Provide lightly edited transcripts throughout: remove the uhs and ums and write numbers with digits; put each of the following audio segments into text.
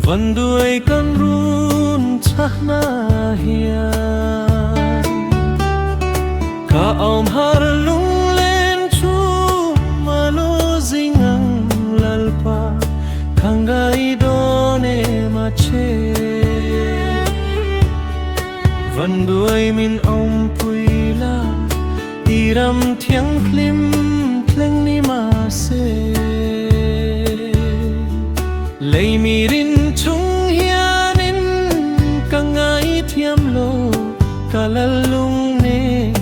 Vẫn đuổi cơn run chắc na hiền cả ông har lung lên chu mà lo dinh ang lalpa khang gai đone mà che vẫn đuổi min ông pui la tiram thiang klim kleng ni ma se lấy mi rin chung hianin ka ngai thiam lo kalalung ne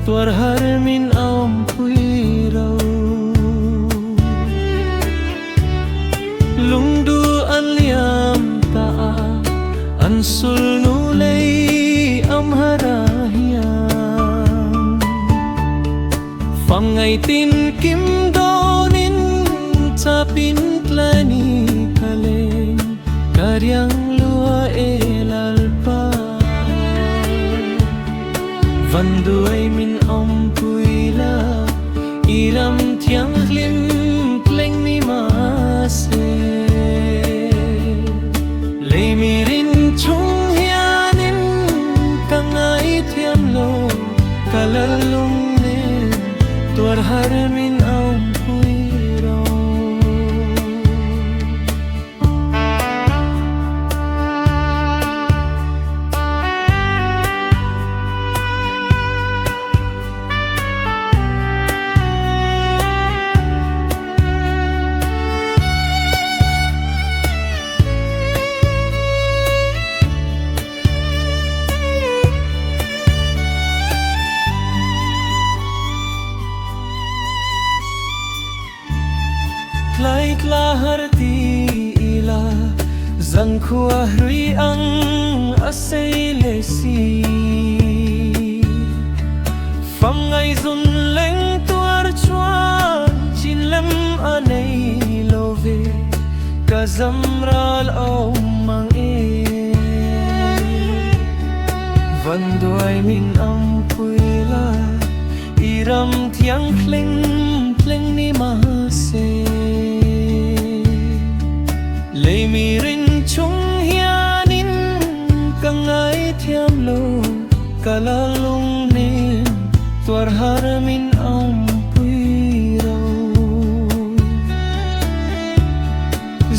tuar har min om pui rau lung du an liam ta an sul nu lei am hara hiam phang ngày tin kim donin ta pin klani karyang lua elalpa van đuôi min om pui la iram thiang lim kleng mi ma se lei mi rin chung hianin ka ngai thiam lo kalalung ne tuar har min om pui lai kla harti ila zan khua hrui ang asei le si pham ngai zun leng tuar chuan chin lem anei love ka zamral au mang e van đuôi min am pui la iram thiang kleng kleng ni ma se lei mi rin chung hianin ka ngai thiam lo kalalung ne tuar har min om pui rau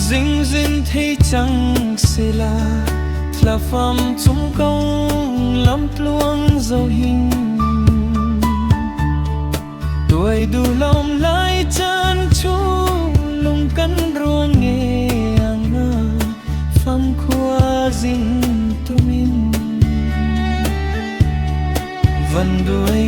zing zin thei chang sila tla pham chung công lam tluang zo hin tuổi du lom lai chan chu lung kan ruang nghe pham khua zin tu min van đuôi